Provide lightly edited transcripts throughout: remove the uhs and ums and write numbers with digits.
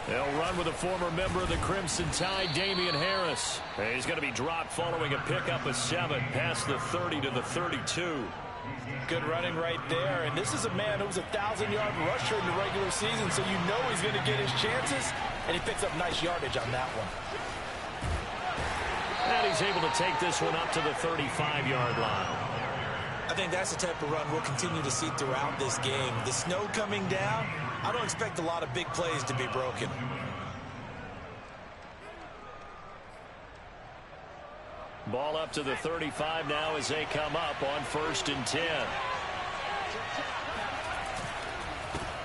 They'll run with a former member of the Crimson Tide, Damian Harris. He's going to be dropped following a pickup of 7 past the 30 to the 32. Good running right there. And this is a man who was a 1,000-yard rusher in the regular season, so you know he's going to get his chances, and he picks up nice yardage on that one. And he's able to take this one up to the 35-yard line. I think that's the type of run we'll continue to see throughout this game. The snow coming down, I don't expect a lot of big plays to be broken. Ball up to the 35 now as they come up on 1st and 10.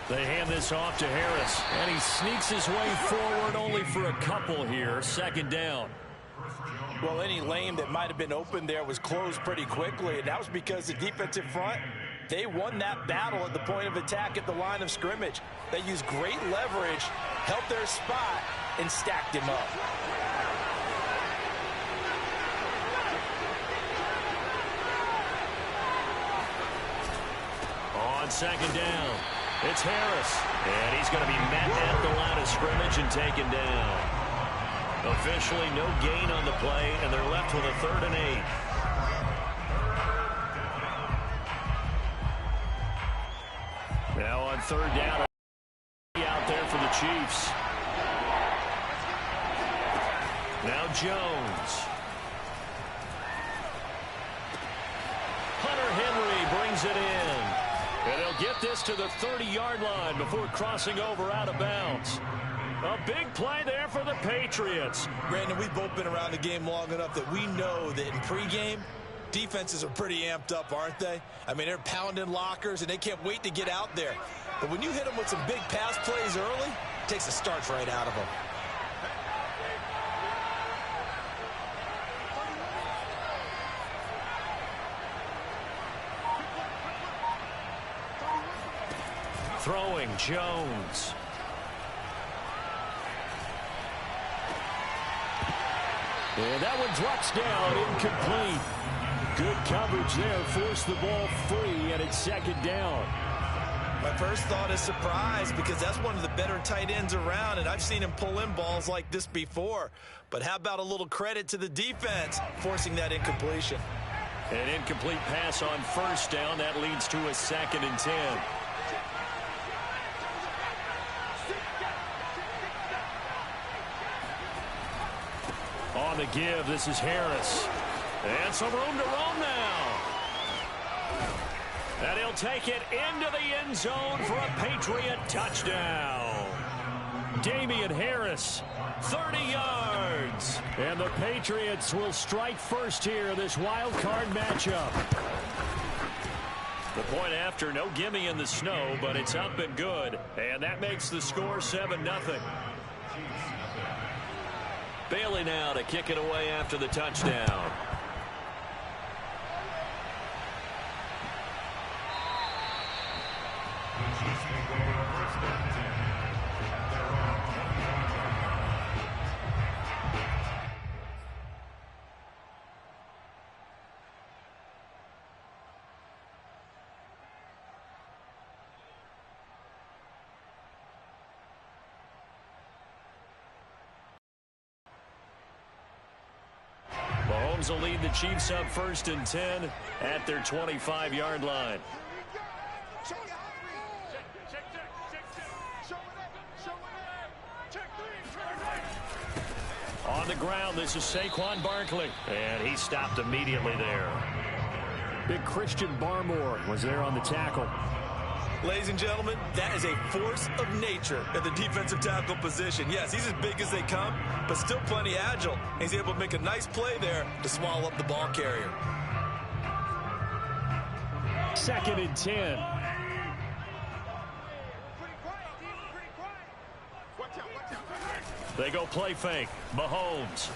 They hand this off to Harris, and he sneaks his way forward only for a couple here. 2nd down. Well, any lane that might have been open there was closed pretty quickly, and that was because the defensive front, they won that battle at the point of attack at the line of scrimmage. They used great leverage, held their spot, and stacked him up. On 2nd down, it's Harris, and he's going to be met at the line of scrimmage and taken down. Officially no gain on the play, and they're left with a 3rd and 8. Now on 3rd down, out there for the Chiefs. Now Jones. Hunter Henry brings it in. And he'll get this to the 30-yard line before crossing over out of bounds. A big play there for the Patriots. Brandon, we've both been around the game long enough that we know that in pregame, defenses are pretty amped up, aren't they? I mean, they're pounding lockers, and they can't wait to get out there. But when you hit them with some big pass plays early, it takes the starch right out of them. Throwing Jones. And that one drops down, incomplete. Good coverage there, forced the ball free, and it's 2nd down. My first thought is surprise, because that's one of the better tight ends around, and I've seen him pull in balls like this before. But how about a little credit to the defense forcing that incompletion? An incomplete pass on 1st down. That leads to a 2nd and 10. On the give, this is Harris. And some room to roam now. And he'll take it into the end zone for a Patriot touchdown. Damian Harris, 30 yards. And the Patriots will strike first here, this wild card matchup. The point after, no gimme in the snow, but it's up and good. And that makes the score 7-0. Bailey now to kick it away after the touchdown. Mahomes will lead the Chiefs up 1st and 10 at their 25-yard line. On the ground, this is Saquon Barkley, and he stopped immediately there. Big Christian Barmore was there on the tackle. Ladies and gentlemen, that is a force of nature at the defensive tackle position. Yes, he's as big as they come, but still plenty agile. He's able to make a nice play there to swallow up the ball carrier. 2nd and 10. They go play fake. Mahomes.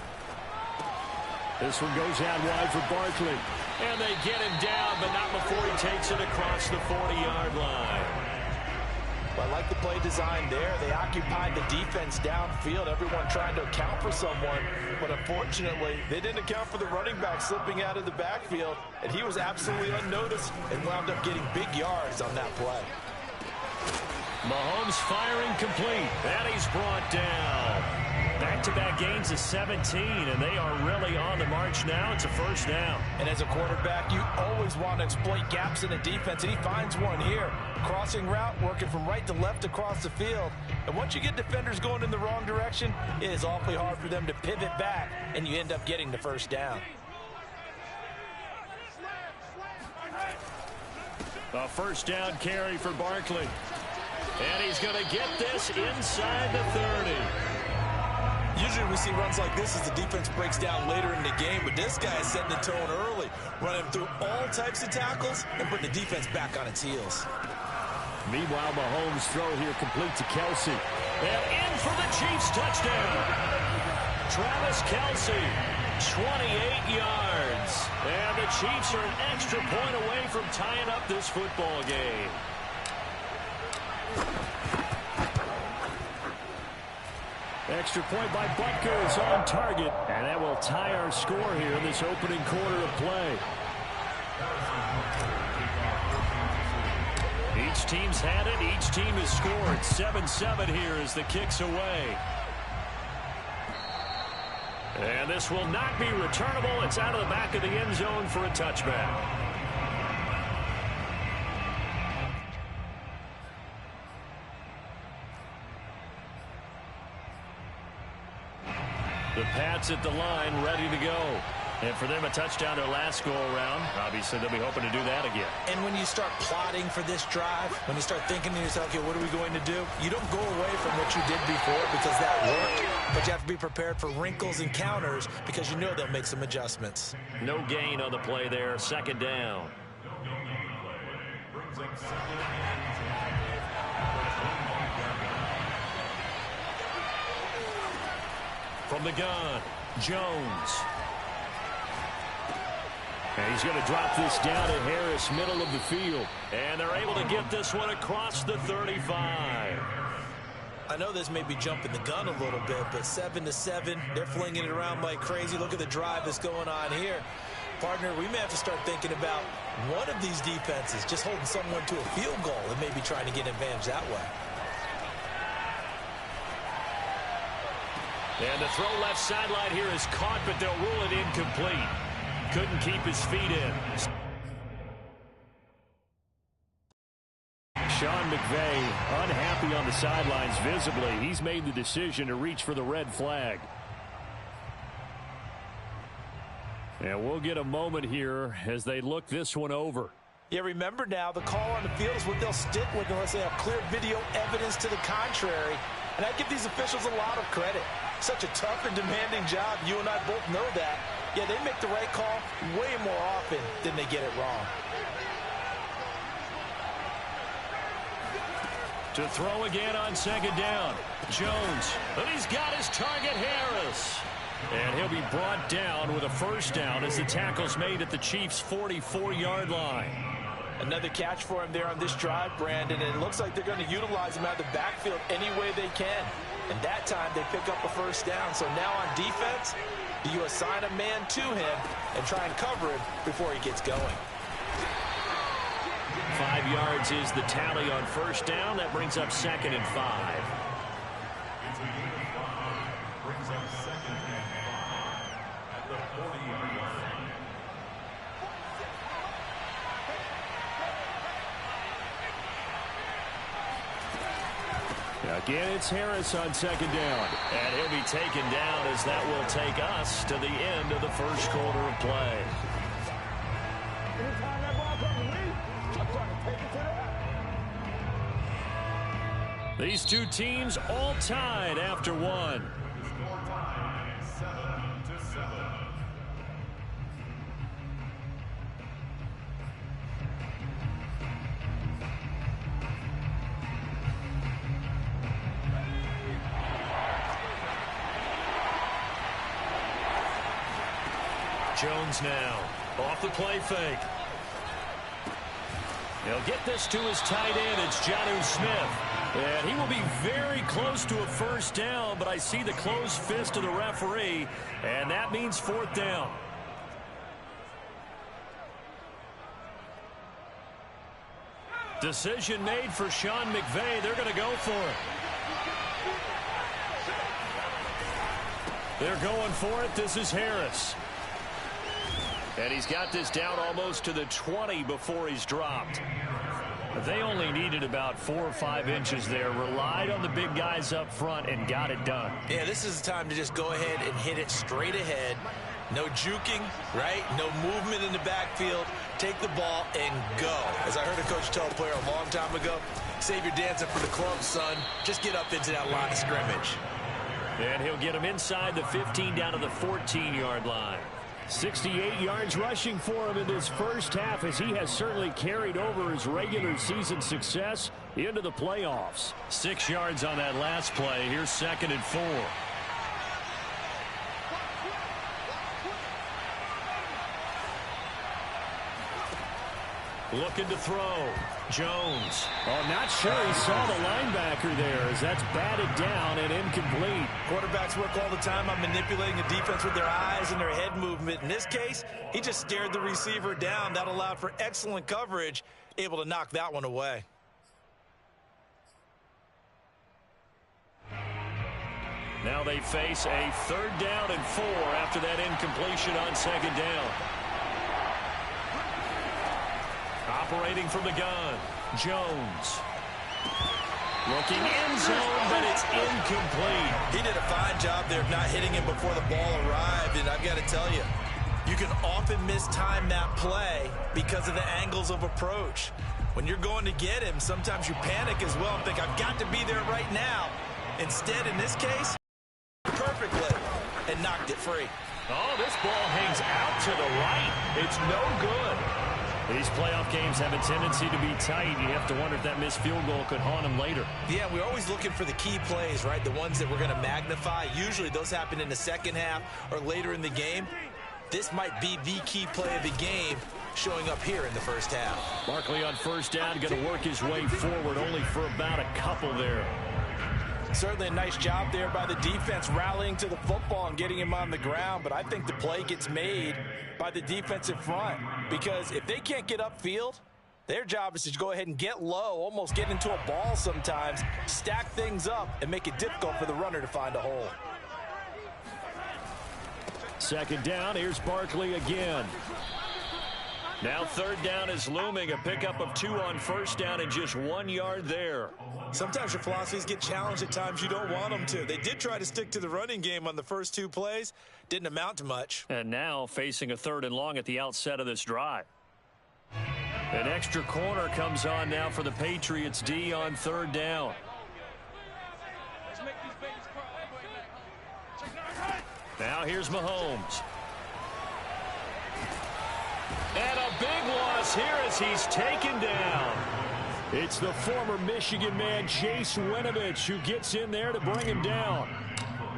This one goes out wide for Barkley. And they get him down, but not before he takes it across the 40-yard line. Well, I like the play design there. They occupied the defense downfield, everyone trying to account for someone. But unfortunately, they didn't account for the running back slipping out of the backfield, and he was absolutely unnoticed and wound up getting big yards on that play. Mahomes firing complete. And he's brought down. Back-to-back gains of 17, and they are really on the march now. It's a first down. And as a quarterback, you always want to exploit gaps in the defense, and he finds one here. Crossing route, working from right to left across the field. And once you get defenders going in the wrong direction, it is awfully hard for them to pivot back, and you end up getting the first down. A first down carry for Barkley. And he's going to get this inside the 30. Usually we see runs like this as the defense breaks down later in the game, but this guy is setting the tone early, running through all types of tackles and putting the defense back on its heels. Meanwhile, Mahomes' throw here complete to Kelsey. And in for the Chiefs touchdown. Travis Kelsey, 28 yards. And the Chiefs are an extra point away from tying up this football game. Extra point by Butker is on target, and that will tie our score here in this opening quarter of play. Each team's had it. Each team has scored. 7-7 here as the kick's away. And this will not be returnable. It's out of the back of the end zone for a touchback. The Pats at the line, ready to go. And for them, a touchdown their last go-around. Obviously, they'll be hoping to do that again. And when you start plotting for this drive, when you start thinking to yourself, okay, what are we going to do? You don't go away from what you did before because that worked. But you have to be prepared for wrinkles and counters because you know they'll make some adjustments. No gain on the play there. Second down. From the gun, Jones. And he's going to drop this down to Harris, middle of the field. And they're able to get this one across the 35. I know this may be jumping the gun a little bit, but 7-7, they're flinging it around like crazy. Look at the drive that's going on here. Partner, we may have to start thinking about one of these defenses just holding someone to a field goal and maybe trying to get an advantage that way. And the throw left sideline here is caught, but they'll rule it incomplete. Couldn't keep his feet in. Sean McVay unhappy on the sidelines visibly. He's made the decision to reach for the red flag. And we'll get a moment here as they look this one over. Yeah, remember now, the call on the field is what they'll stick with unless they have clear video evidence to the contrary. And I give these officials a lot of credit. Such a tough and demanding job. You and I both know that. Yeah, they make the right call way more often than they get it wrong. To throw again on second down. Jones. And he's got his target, Harris. And he'll be brought down with a first down as the tackle's made at the Chiefs' 44-yard line. Another catch for him there on this drive, Brandon, and it looks like they're going to utilize him out of the backfield any way they can. And that time they pick up a first down. So now on defense, you assign a man to him and try and cover him before he gets going. 5 yards is the tally on first down. That brings up 2nd and 5. Again, it's Harris on second down. And he'll be taken down as that will take us to the end of the first quarter of play. These two teams all tied after one. Jones now off the play fake. He'll get this to his tight end. It's Jonnu Smith. And he will be very close to a first down, but I see the closed fist of the referee, and that means 4th down. Decision made for Sean McVay. They're going to go for it. They're going for it. This is Harris. And he's got this down almost to the 20 before he's dropped. They only needed about 4 or 5 inches there. Relied on the big guys up front and got it done. Yeah, this is the time to just go ahead and hit it straight ahead. No juking, right? No movement in the backfield. Take the ball and go. As I heard a coach tell a player a long time ago, save your dancing for the club, son. Just get up into that line of scrimmage. And he'll get him inside the 15 down to the 14-yard line. 68 yards rushing for him in this first half, as he has certainly carried over his regular season success into the playoffs. 6 yards on that last play. Here's 2nd and 4. Looking to throw. Jones. Oh, not sure he saw the linebacker there, as that's batted down and incomplete. Quarterbacks work all the time on manipulating the defense with their eyes and their head movement. In this case, he just stared the receiver down. That allowed for excellent coverage, able to knock that one away. Now they face a 3rd down and 4 after that incompletion on 2nd down. Operating from the gun, Jones. Looking end zone, but it's incomplete. He did a fine job there of not hitting him before the ball arrived, and I've got to tell you, you can often mistime that play because of the angles of approach. When you're going to get him, sometimes you panic as well and think, I've got to be there right now. Instead, in this case, perfectly, and knocked it free. Oh, this ball hangs out to the right. It's no good. These playoff games have a tendency to be tight. You have to wonder if that missed field goal could haunt him later. Yeah, we're always looking for the key plays, right? The ones that we're going to magnify. Usually those happen in the second half or later in the game. This might be the key play of the game showing up here in the first half. Barkley on 1st down, going to work his way forward, only for about a couple there. Certainly a nice job there by the defense rallying to the football and getting him on the ground, but I think the play gets made by the defensive front, because if they can't get upfield, their job is to go ahead and get low, almost get into a ball sometimes, stack things up, and make it difficult for the runner to find a hole. 2nd down, here's Barkley again. Now 3rd down is looming, a pickup of 2 on 1st down and just 1 yard there. Sometimes your philosophies get challenged at times you don't want them to. They did try to stick to the running game on the first 2 plays. Didn't amount to much. And now facing a 3rd and long at the outset of this drive. An extra corner comes on now for the Patriots D on 3rd down. Now here's Mahomes. And a big loss here as he's taken down. It's the former Michigan man, Chase Winovich, who gets in there to bring him down.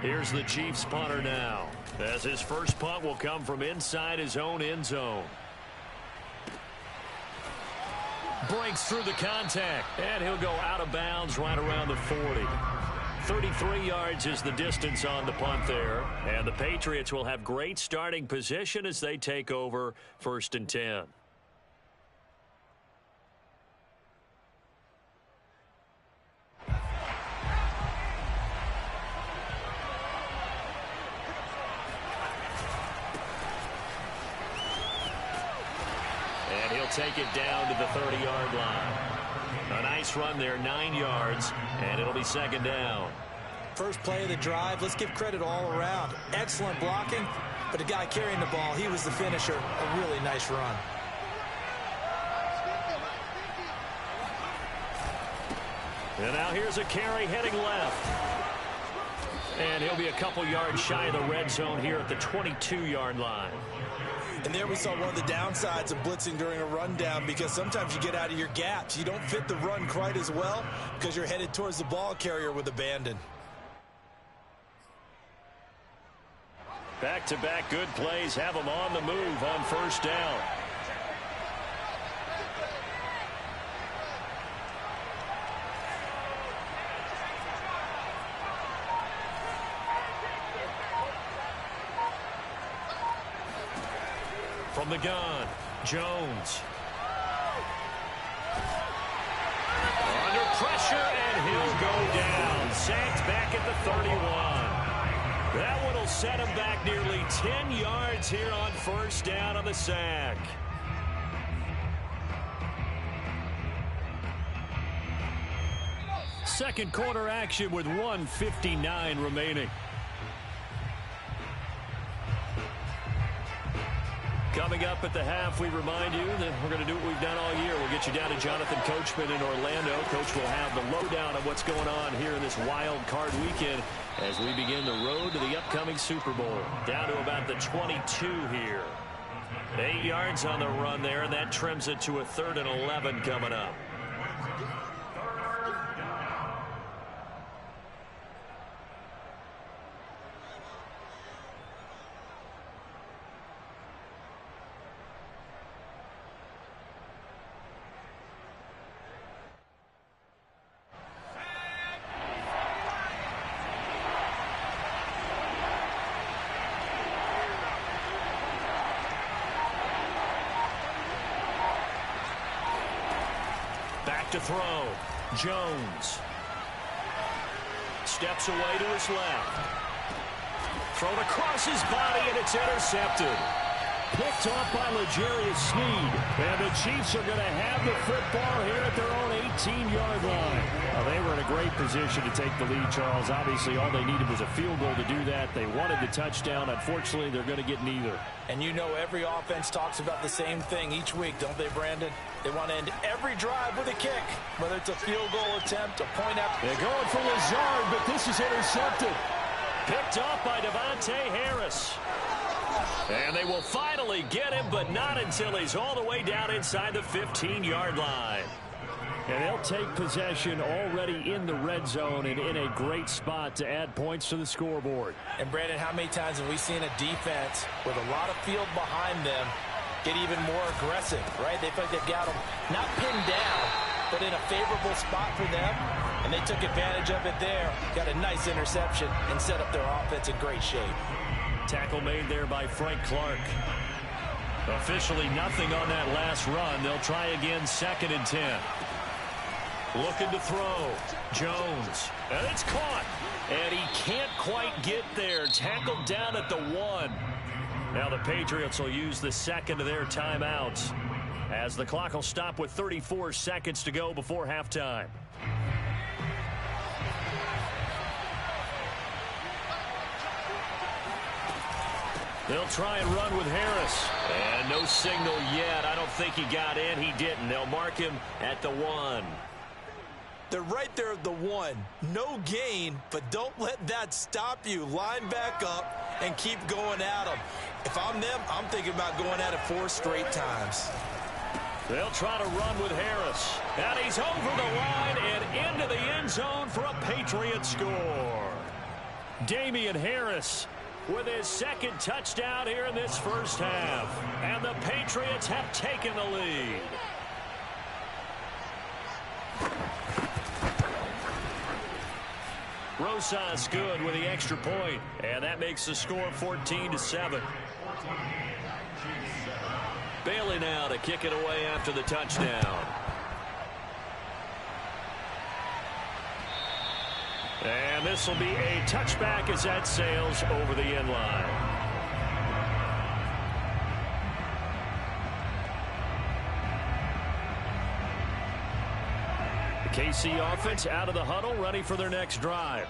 Here's the Chiefs punter now, as his first punt will come from inside his own end zone. Breaks through the contact, and he'll go out of bounds right around the 40. 33 yards is the distance on the punt there, and the Patriots will have great starting position as they take over 1st and 10. And he'll take it down to the 30-yard line. A nice run there, 9 yards, and it'll be 2nd down. First play of the drive, let's give credit all around. Excellent blocking, but the guy carrying the ball, he was the finisher. A really nice run. And now here's a carry heading left. And he'll be a couple yards shy of the red zone here at the 22-yard line. And there we saw one of the downsides of blitzing during a rundown, because sometimes you get out of your gaps. You don't fit the run quite as well because you're headed towards the ball carrier with abandon. Back-to-back good plays have them on the move on 1st down. From the gun, Jones. pressure, and he'll go down. Sacked back at the 31. That one will set him back nearly 10 yards here on first down on the sack. Second quarter action with 1:59 remaining. Coming up at the half, we remind you that we're going to do what we've done all year. We'll get you down to Jonathan Coachman in Orlando. Coach will have the lowdown of what's going on here in this wild card weekend as we begin the road to the upcoming Super Bowl. Down to about the 22 here. 8 yards on the run there, and that trims it to a 3rd and 11 coming up. To throw. Jones steps away to his left. Thrown across his body, and it's intercepted. Picked off by L'Jarius Sneed. And the Chiefs are going to have the football here at their own 18-yard line. Well, they were in a great position to take the lead, Charles. Obviously, all they needed was a field goal to do that. They wanted the touchdown. Unfortunately, they're going to get neither. And you know every offense talks about the same thing each week, don't they, Brandon? They want to end every drive with a kick, whether it's a field goal attempt, a point after. They're going for Lazard, but this is intercepted. Picked off by Devontae Harris. And they will finally get him, but not until he's all the way down inside the 15-yard line. And they'll take possession already in the red zone and in a great spot to add points to the scoreboard. And, Brandon, how many times have we seen a defense with a lot of field behind them get even more aggressive, right? They feel like they've got them not pinned down, but in a favorable spot for them, and they took advantage of it there. Got a nice interception and set up their offense in great shape. Tackle made there by Frank Clark. Officially nothing on that last run. They'll try again, 2nd and 10. Looking to throw. Jones. And it's caught. And he can't quite get there. Tackled down at the 1. Now the Patriots will use the second of their timeouts as the clock will stop with 34 seconds to go before halftime. They'll try and run with Harris. And no signal yet. I don't think he got in. He didn't. They'll mark him at the 1. They're right there at the 1. No gain, but don't let that stop you. Line back up and keep going at them. If I'm them, I'm thinking about going at it 4 straight times. They'll try to run with Harris. And he's over the line and into the end zone for a Patriot score. Damian Harris with his 2nd touchdown here in this first half. And the Patriots have taken the lead. Rosas good with the extra point, and that makes the score 14-7. Bailey now to kick it away after the touchdown. And this will be a touchback as that sails over the end line. The KC offense out of the huddle, ready for their next drive.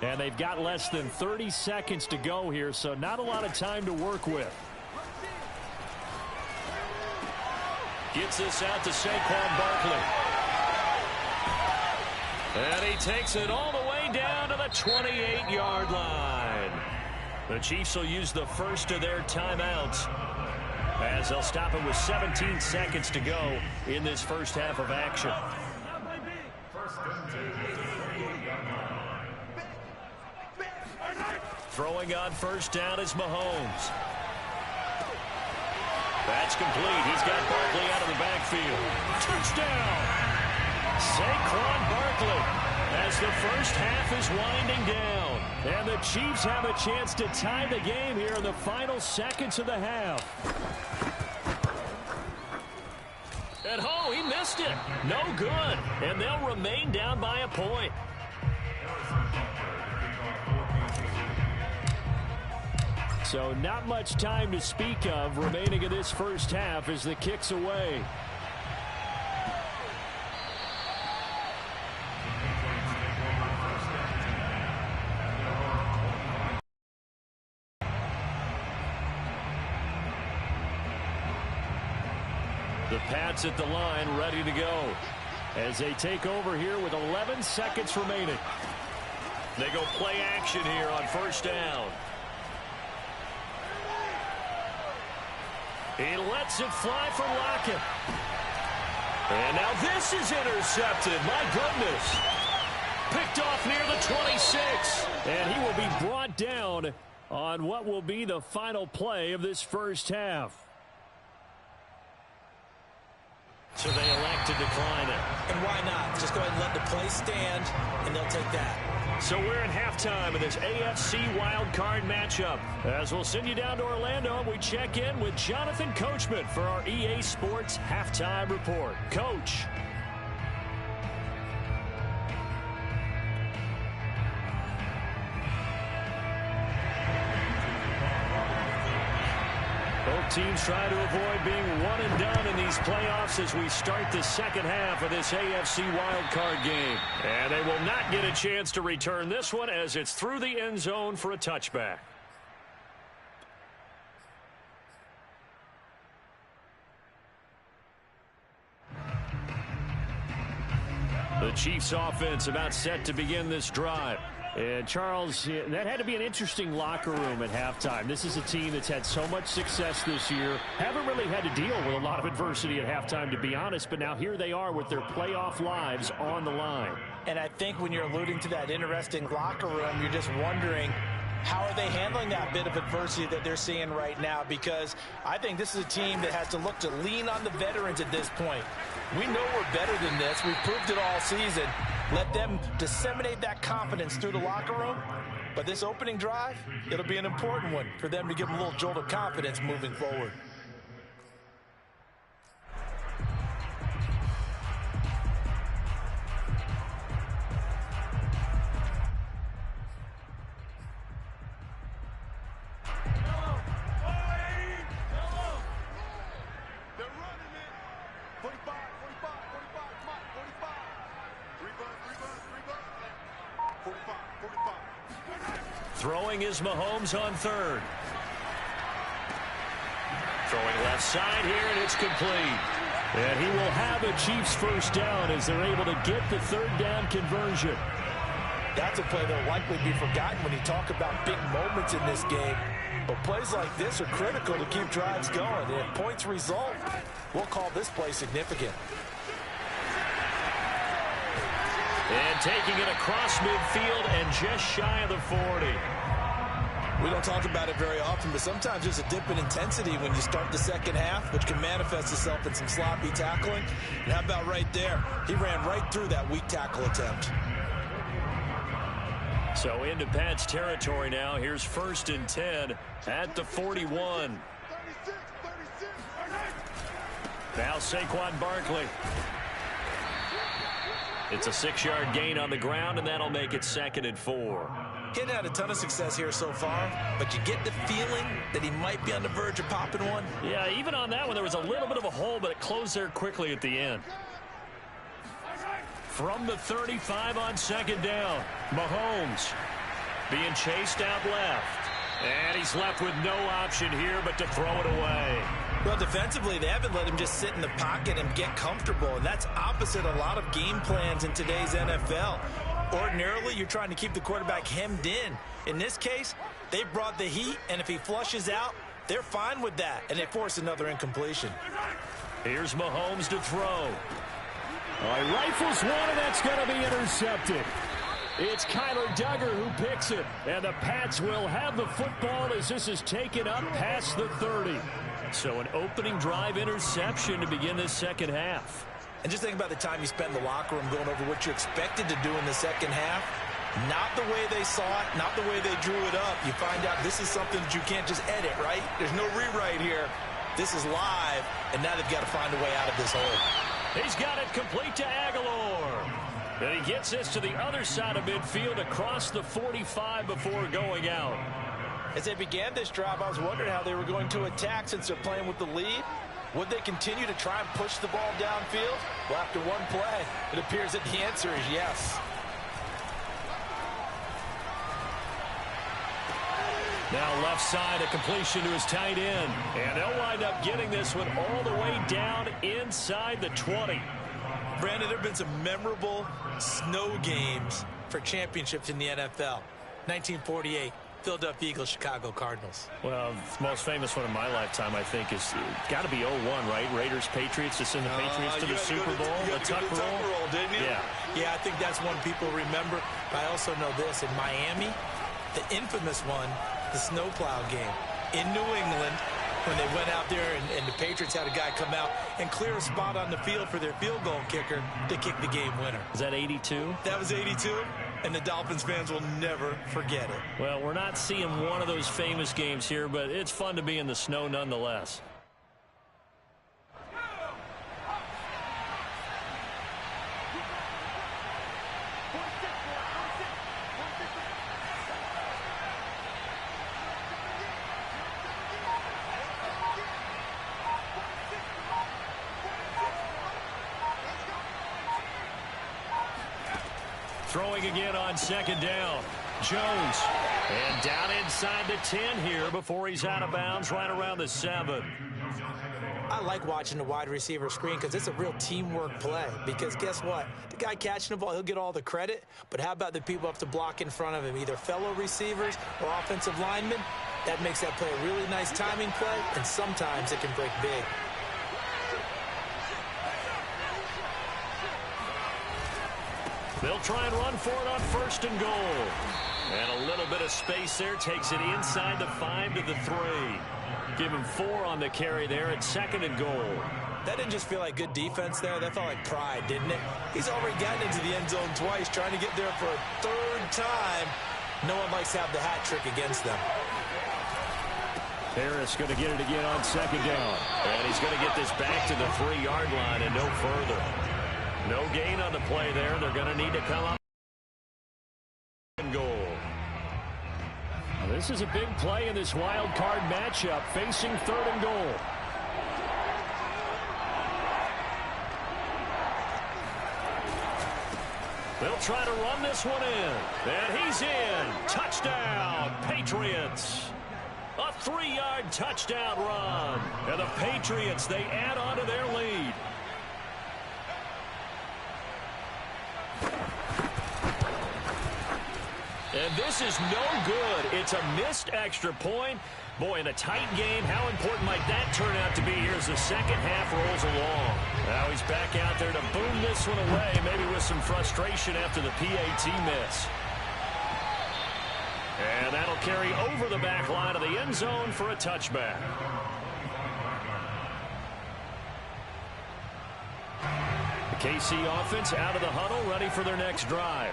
And they've got less than 30 seconds to go here, so not a lot of time to work with. Gets this out to Saquon Barkley. And he takes it all the way down to the 28-yard line. The Chiefs will use the first of their timeouts as they'll stop it with 17 seconds to go in this first half of action. Throwing on first down is Mahomes. That's complete. He's got Barkley out of the backfield. Touchdown! Saquon Barkley as the first half is winding down. And the Chiefs have a chance to tie the game here in the final seconds of the half. And oh, he missed it. No good. And they'll remain down by a point. So not much time to speak of remaining in this first half as the kick's away. The Pats at the line, ready to go as they take over here with 11 seconds remaining. They go play action here on first down. He lets it fly for Lockett. And now this is intercepted. My goodness. Picked off near the 26. And he will be brought down on what will be the final play of this first half. So they elect to decline it. And why not? Just go ahead and let the play stand, and they'll take that. So we're at halftime of this AFC Wild Card matchup. As we'll send you down to Orlando, we check in with Jonathan Coachman for our EA Sports Halftime Report. Coach. Both teams try to avoid being one and done in these playoffs as we start the second half of this AFC wildcard game. And they will not get a chance to return this one as it's through the end zone for a touchback. The Chiefs offense about set to begin this drive. And Charles, that had to be an interesting locker room at halftime. This is a team that's had so much success this year. Haven't really had to deal with a lot of adversity at halftime, to be honest. But now here they are with their playoff lives on the line. And I think when you're alluding to that interesting locker room, you're just wondering, how are they handling that bit of adversity that they're seeing right now? Because I think this is a team that has to look to lean on the veterans at this point. We know we're better than this. We've proved it all season. Let them disseminate that confidence through the locker room. But this opening drive, it'll be an important one for them to give them a little jolt of confidence moving forward. Throwing is Mahomes on third. Throwing left side here, and it's complete. And he will have a Chiefs first down as they're able to get the third down conversion. That's a play that will likely be forgotten when you talk about big moments in this game. But plays like this are critical to keep drives going. And if points result, we'll call this play significant. And taking it across midfield and just shy of the 40. We don't talk about it very often, but sometimes there's a dip in intensity when you start the second half, which can manifest itself in some sloppy tackling. And how about right there? He ran right through that weak tackle attempt. So into Pat's territory now. Here's 1st and 10 at the 41. Now Saquon Barkley. It's a 6-yard gain on the ground, and that'll make it 2nd and 4. He hadn't had a ton of success here so far, but you get the feeling that he might be on the verge of popping one. Yeah, even on that one, there was a little bit of a hole, but it closed there quickly at the end. From the 35 on 2nd down, Mahomes being chased out left. And he's left with no option here but to throw it away. Well, defensively, they haven't let him just sit in the pocket and get comfortable, and that's opposite a lot of game plans in today's NFL. Ordinarily, you're trying to keep the quarterback hemmed in. In this case, they brought the heat, and if he flushes out, they're fine with that, and they force another incompletion. Here's Mahomes to throw. All right, rifles one, and that's going to be intercepted. It's Kyler Duggar who picks it, and the Pats will have the football as this is taken up past the 30. So an opening drive interception to begin this second half. And just think about the time you spent in the locker room going over what you expected to do in the second half. Not the way they saw it, not the way they drew it up. You find out this is something that you can't just edit, right? There's no rewrite here. This is live, and now they've got to find a way out of this hole. He's got it complete to Aguilar. And he gets this to the other side of midfield across the 45 before going out. As they began this drive, I was wondering how they were going to attack since they're playing with the lead. Would they continue to try and push the ball downfield? Well, after one play, it appears that the answer is yes. Now left side, a completion to his tight end. And they'll wind up getting this one all the way down inside the 20. Brandon, there have been some memorable snow games for championships in the NFL. 1948, Philadelphia Eagles, Chicago Cardinals. Well, the most famous one in my lifetime, I think, is got to be 01, right? Raiders, Patriots, to send the Patriots to the Super Bowl. The tuck roll, didn't you? Yeah. Yeah, I think that's one people remember. But I also know this. In Miami, the infamous one, the snowplow game in New England, when they went out there and the Patriots had a guy come out and clear a spot on the field for their field goal kicker to kick the game winner. Is that 82? That was 82, and the Dolphins fans will never forget it. Well, we're not seeing one of those famous games here, but it's fun to be in the snow nonetheless. Throwing again on second down. Jones. And down inside the 10 here before he's out of bounds right around the 7. I like watching the wide receiver screen because it's a real teamwork play. Because guess what? The guy catching the ball, he'll get all the credit. But how about the people up to block in front of him, either fellow receivers or offensive linemen? That makes that play a really nice timing play, and sometimes it can break big. They'll try and run for it on first and goal. And a little bit of space there takes it inside the 5 to the 3. Give him 4 on the carry there at second and goal. That didn't just feel like good defense there. That felt like pride, didn't it? He's already gotten into the end zone twice, trying to get there for a third time. No one likes to have the hat trick against them. Harris going to get it again on second down. And he's going to get this back to the 3-yard line and no further. No gain on the play there. They're going to need to come up and goal. This is a big play in this wild card matchup, facing third and goal. They'll try to run this one in. And he's in. Touchdown, Patriots. A 3-yard touchdown run. And the Patriots, they add on to their lead. And this is no good. It's a missed extra point. Boy, in a tight game, how important might that turn out to be here as the second half rolls along? Now he's back out there to boom this one away, maybe with some frustration after the PAT miss. And that'll carry over the back line of the end zone for a touchback. The KC offense out of the huddle, ready for their next drive.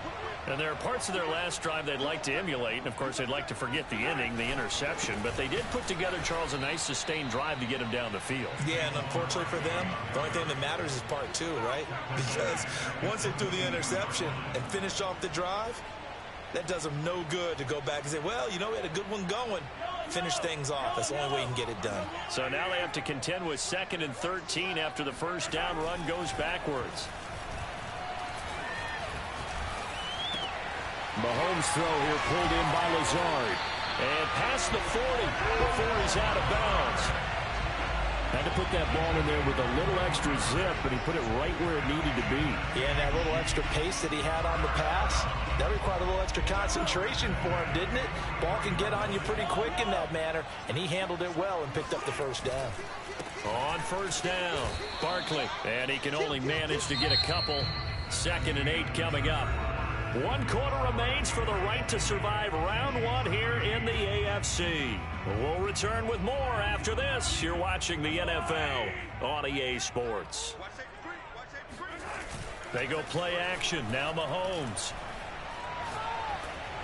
And there are parts of their last drive they'd like to emulate, and of course they'd like to forget the inning, the interception, but they did put together, Charles, a nice sustained drive to get him down the field. Yeah, and unfortunately for them, the only thing that matters is part 2, right? Because once they threw the interception and finished off the drive, that does them no good to go back and say, well, you know, we had a good one going. Finish things off. That's the only way you can get it done. So now they have to contend with 2nd and 13 after the first down run goes backwards. Mahomes' throw here pulled in by Lazard. And past the 40 before he's out of bounds. Had to put that ball in there with a little extra zip, but he put it right where it needed to be. Yeah, and that little extra pace that he had on the pass, that required a little extra concentration for him, didn't it? Ball can get on you pretty quick in that manner, and he handled it well and picked up the first down. On first down, Barkley. And he can only manage to get a couple. 2nd and 8 coming up. 1 quarter remains for the right to survive round 1 here in the AFC. We'll return with more after this. You're watching the NFL on EA Sports. They go play action. Now Mahomes.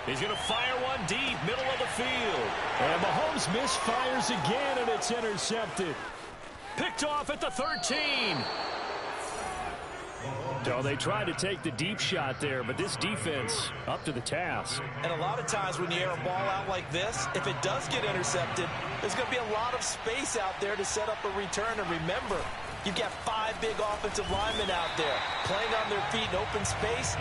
He's going to fire one deep, middle of the field. And Mahomes misfires again, and it's intercepted. Picked off at the 13. So they tried to take the deep shot there, but this defense up to the task. And a lot of times when you air a ball out like this, if it does get intercepted, there's going to be a lot of space out there to set up a return. And remember, you've got 5 big offensive linemen out there playing on their feet in open space.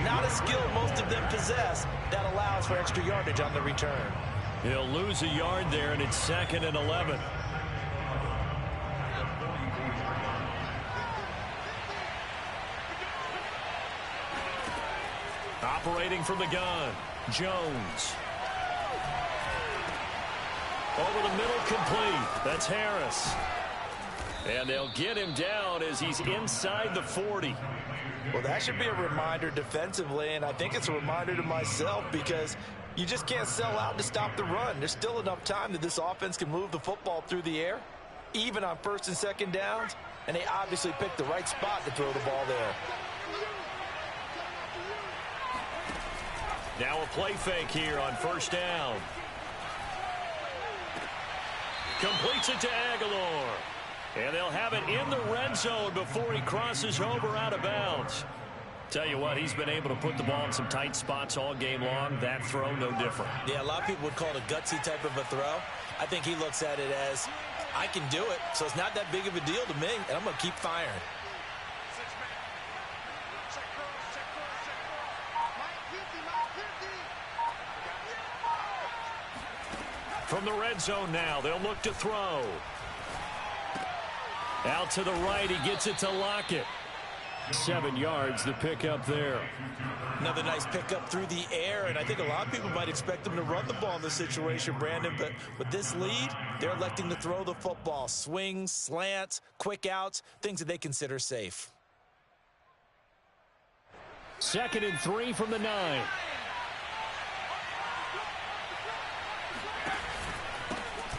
Not a skill most of them possess that allows for extra yardage on the return. He'll lose a yard there, and it's 2nd and 11. Operating from the gun, Jones. Over the middle, complete. That's Harris. And they'll get him down as he's inside the 40. Well, that should be a reminder defensively, and I think it's a reminder to myself because you just can't sell out to stop the run. There's still enough time that this offense can move the football through the air, even on 1st and 2nd downs, and they obviously picked the right spot to throw the ball there. Now a play fake here on 1st down. Completes it to Aguilar. And they'll have it in the red zone before he crosses over out of bounds. Tell you what, he's been able to put the ball in some tight spots all game long. That throw, no different. Yeah, a lot of people would call it a gutsy type of a throw. I think he looks at it as, I can do it, so it's not that big of a deal to me, and I'm going to keep firing. From the red zone now, they'll look to throw. Out to the right, he gets it to Lockett. 7 yards, the pickup there. Another nice pickup through the air, and I think a lot of people might expect them to run the ball in this situation, Brandon, but with this lead, they're electing to throw the football. Swings, slants, quick outs, things that they consider safe. 2nd and 3 from the 9.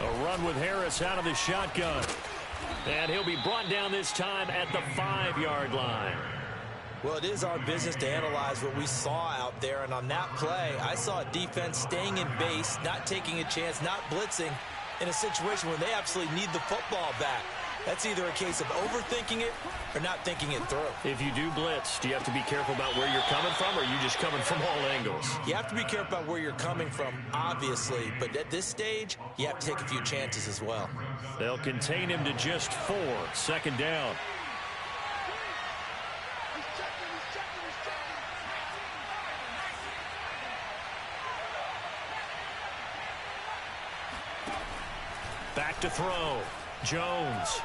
A run with Harris out of the shotgun. And he'll be brought down this time at the 5-yard line. Well, it is our business to analyze what we saw out there. And on that play, I saw a defense staying in base, not taking a chance, not blitzing in a situation where they absolutely need the football back. That's either a case of overthinking it or not thinking it through. If you do blitz, do you have to be careful about where you're coming from, or are you just coming from all angles? You have to be careful about where you're coming from, obviously. But at this stage, you have to take a few chances as well. They'll contain him to just 4. 2nd down. Back to throw. Jones.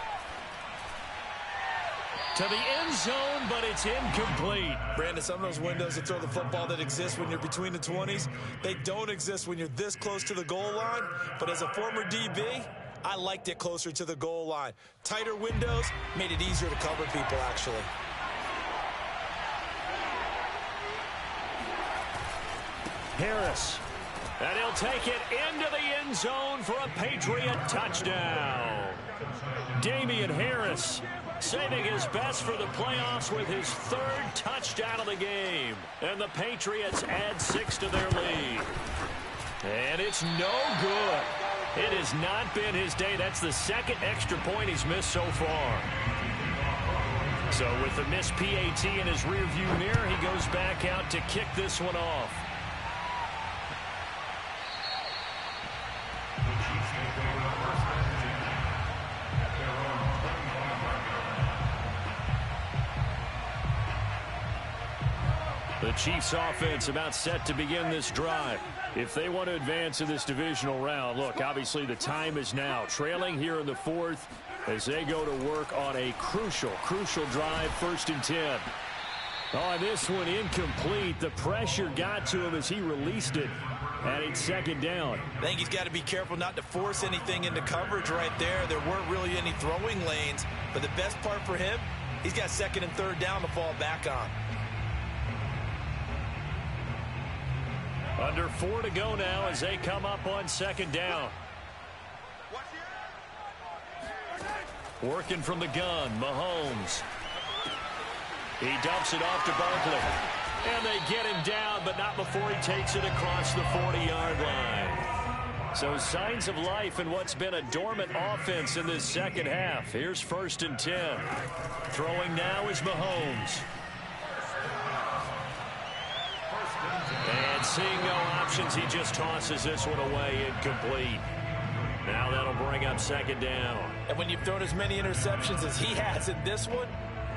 To the end zone, but it's incomplete. Brandon, some of those windows to throw the football that exist when you're between the 20s, they don't exist when you're this close to the goal line. But as a former DB, I liked it closer to the goal line. Tighter windows made it easier to cover people, actually. Harris. And he'll take it into the end zone for a Patriot touchdown. Damian Harris saving his best for the playoffs with his 3rd touchdown of the game. And the Patriots add 6 to their lead. And it's no good. It has not been his day. That's the 2nd extra point he's missed so far. So with the missed PAT in his rearview mirror, he goes back out to kick this one off. The Chiefs offense about set to begin this drive. If they want to advance in this divisional round, look, obviously the time is now. Trailing here in the 4th as they go to work on a crucial drive, 1st and 10. Oh, this one incomplete. The pressure got to him as he released it. And it's 2nd down. I think he's got to be careful not to force anything into coverage right there. There weren't really any throwing lanes. But the best part for him, he's got 2nd and 3rd down to fall back on. Under 4 to go now as they come up on 2nd down. Working from the gun, Mahomes. He dumps it off to Barkley. And they get him down, but not before he takes it across the 40-yard line. So signs of life in what's been a dormant offense in this second half. Here's 1st and 10. Throwing now is Mahomes. And seeing no options, he just tosses this one away incomplete. Now that'll bring up 2nd down. And when you've thrown as many interceptions as he has in this one,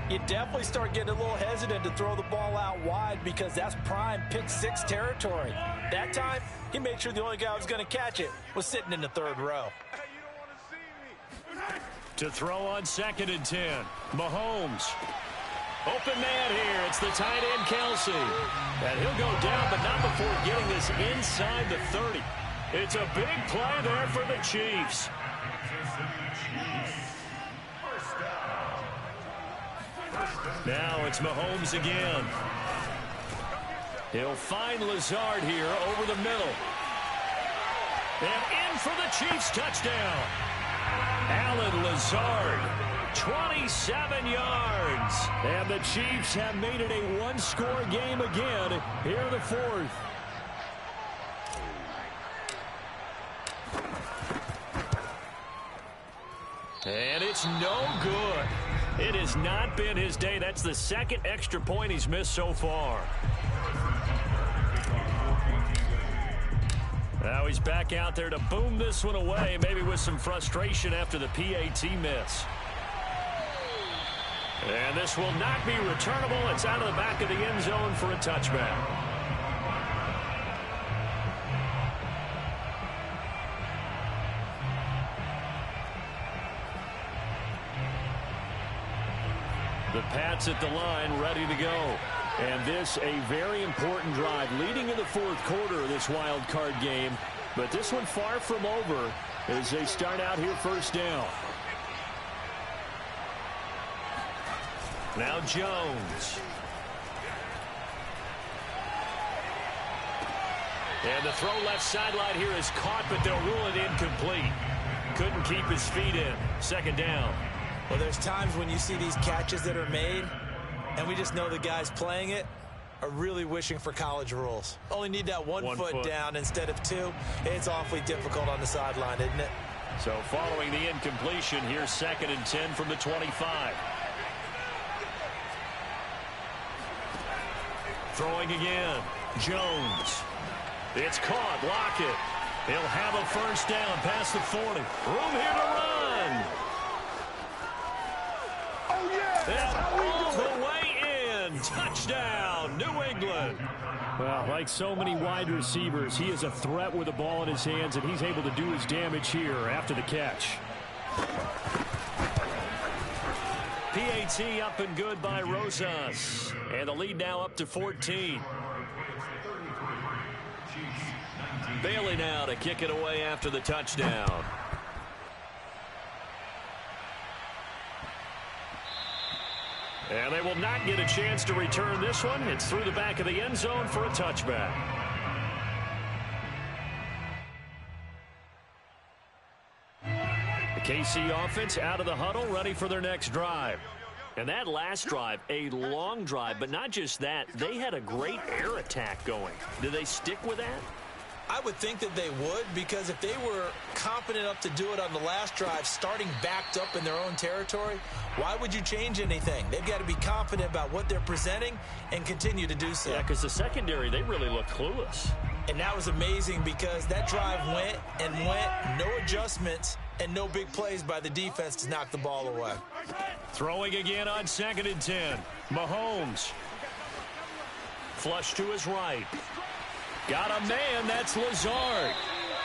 you definitely start getting a little hesitant to throw the ball out wide because that's prime pick 6 territory. That time, he made sure the only guy who was going to catch it was sitting in the 3rd row. To throw on 2nd and 10, Mahomes. Open man here. It's the tight end, Kelsey. And he'll go down, but not before getting this inside the 30. It's a big play there for the Chiefs. Now it's Mahomes again. He'll find Lazard here over the middle. And in for the Chiefs touchdown. Alan Lazard, 27 yards. And the Chiefs have made it a one-score game again here in the 4th. And it's no good. It has not been his day. That's the 2nd extra point he's missed so far. Now he's back out there to boom this one away, maybe with some frustration after the PAT miss. And this will not be returnable. It's out of the back of the end zone for a touchback. The Pats at the line, ready to go. And this a very important drive leading in the 4th quarter of this wild card game. But this one far from over as they start out here 1st down. Now Jones. And the throw left sideline here is caught, but they'll rule it incomplete. Couldn't keep his feet in. 2nd down. Well, there's times when you see these catches that are made, and we just know the guys playing it are really wishing for college rules. Only need that one foot down instead of 2. It's awfully difficult on the sideline, isn't it? So following the incompletion, here's 2nd and 10 from the 25. Throwing again. Jones. It's caught. Lockett. He'll have a 1st down past the 40. Room here to run. And all the way in. Touchdown, New England. Well, like so many wide receivers, he is a threat with the ball in his hands, and he's able to do his damage here after the catch. PAT up and good by Rosas. And the lead now up to 14. Bailey now to kick it away after the touchdown. And they will not get a chance to return this one. It's through the back of the end zone for a touchback. The KC offense out of the huddle, ready for their next drive. And that last drive, a long drive, but not just that. They had a great air attack going. Do they stick with that? I would think that they would, because if they were confident enough to do it on the last drive, starting backed up in their own territory, why would you change anything? They've got to be confident about what they're presenting and continue to do so. Yeah, because the secondary, they really look clueless. And that was amazing because that drive went and went, no adjustments, and no big plays by the defense to knock the ball away. Throwing again on 2nd and 10. Mahomes. Flush to his right. Got a man, that's Lazard.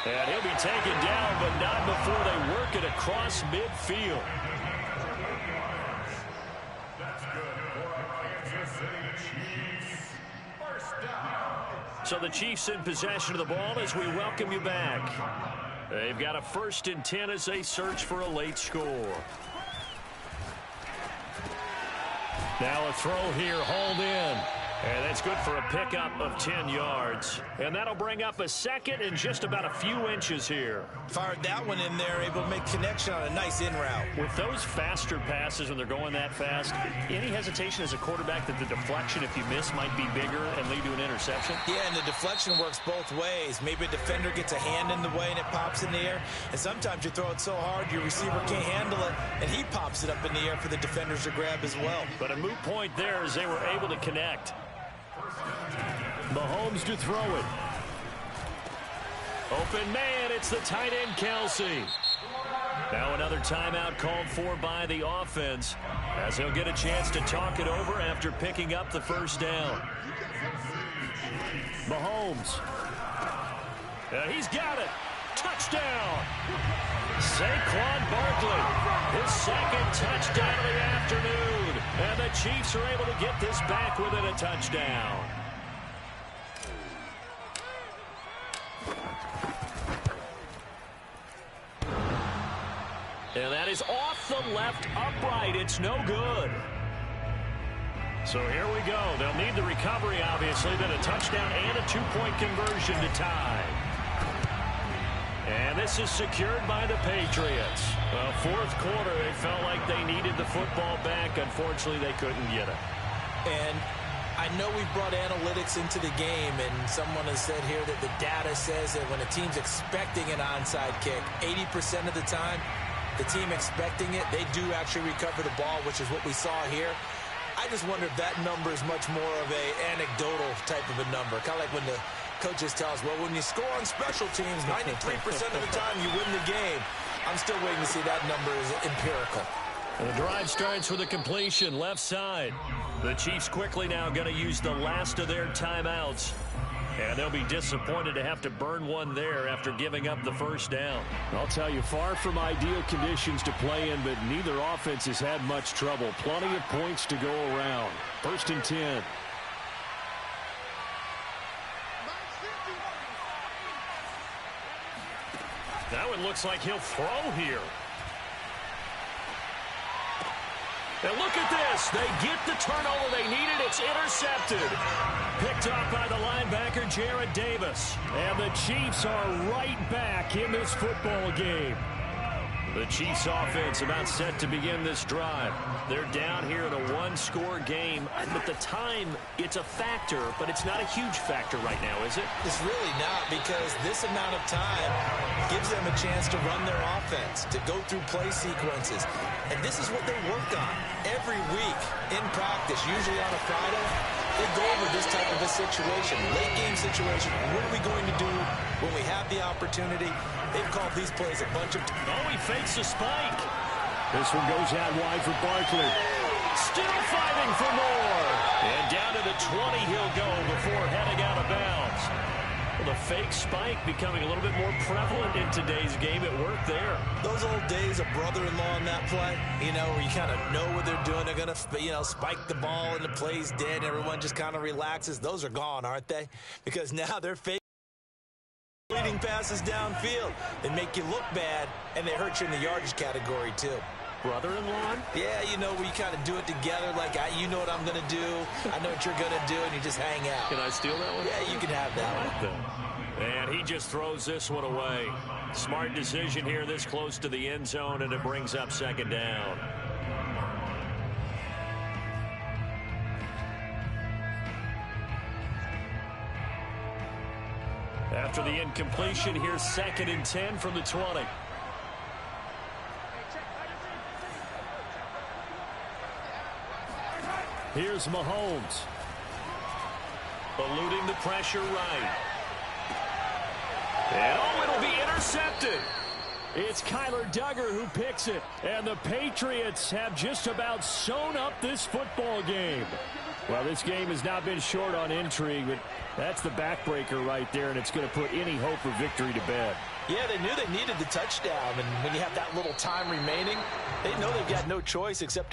And he'll be taken down, but not before they work it across midfield. So the Chiefs in possession of the ball as we welcome you back. They've got a 1st and 10 as they search for a late score. Now a throw here, hauled in. And that's good for a pickup of 10 yards. And that'll bring up a second and just about a few inches here. Fired that one in there, able to make connection on a nice in route. With those faster passes when they're going that fast, any hesitation as a quarterback that the deflection, if you miss, might be bigger and lead to an interception? Yeah, and the deflection works both ways. Maybe a defender gets a hand in the way and it pops in the air. And sometimes you throw it so hard your receiver can't handle it, and he pops it up in the air for the defenders to grab as well. But a moot point there as they were able to connect. Mahomes to throw it. Open man, it's the tight end, Kelsey. Now another timeout called for by the offense as he'll get a chance to talk it over after picking up the first down. Mahomes. He's got it. Touchdown. Saquon Barkley, his second touchdown of the afternoon. And the Chiefs are able to get this back within a touchdown. And that is off the left upright. It's no good. So here we go. They'll need the recovery, obviously, then a touchdown and a two-point conversion to tie. And this is secured by the Patriots. Well, fourth quarter, they felt like they needed the football back. Unfortunately, they couldn't get it. And I know we brought analytics into the game, and someone has said here that the data says that when a team's expecting an onside kick, 80% of the time, the team expecting it, they do actually recover the ball, which is what we saw here. I just wonder if that number is much more of a anecdotal type of a number. Kind of like when the coaches tell us, well, when you score on special teams, 93% of the time you win the game. I'm still waiting to see that number is empirical. And the drive starts with a completion, left side. The Chiefs quickly now going to use the last of their timeouts. And they'll be disappointed to have to burn one there after giving up the first down. I'll tell you, far from ideal conditions to play in, but neither offense has had much trouble. Plenty of points to go around. 1st and 10. Now it looks like he'll throw here. And look at this. They get the turnover they needed. It's intercepted. Picked off by the linebacker, Jared Davis. And the Chiefs are right back in this football game. The Chiefs offense about set to begin this drive. They're down here in a one-score game. But the time, it's a factor, but it's not a huge factor right now, is it? It's really not, because this amount of time gives them a chance to run their offense, to go through play sequences. And this is what they work on every week in practice, usually on a Friday. They go over this type of a situation, late game situation. What are we going to do when we have the opportunity? They've called these plays a bunch of times. Oh, he fakes a spike. This one goes out wide for Barkley. Still fighting for more. And down to the 20 he'll go before heading out of bounds. Well, the fake spike becoming a little bit more prevalent in today's game. It worked there. Those old days of brother-in-law in that play, you know, where you kind of know what they're doing. They're going to, you know, spike the ball and the play's dead. Everyone just kind of relaxes. Those are gone, aren't they? Because now they're fake leading passes downfield. They make you look bad, and they hurt you in the yardage category, too. Brother-in-law? Yeah, you know, we kind of do it together, like, you know what I'm going to do, I know what you're going to do, and you just hang out. Can I steal that one? Yeah, you can have that one. And he just throws this one away. Smart decision here this close to the end zone, and it brings up 2nd down. After the incompletion, here's 2nd and 10 from the 20. Here's Mahomes. Eluding the pressure right. And oh, it'll be intercepted. It's Kyler Duggar who picks it. And the Patriots have just about sewn up this football game. Well, this game has not been short on intrigue, but that's the backbreaker right there, and it's going to put any hope of victory to bed. Yeah, they knew they needed the touchdown, and when you have that little time remaining, they know they've got no choice except to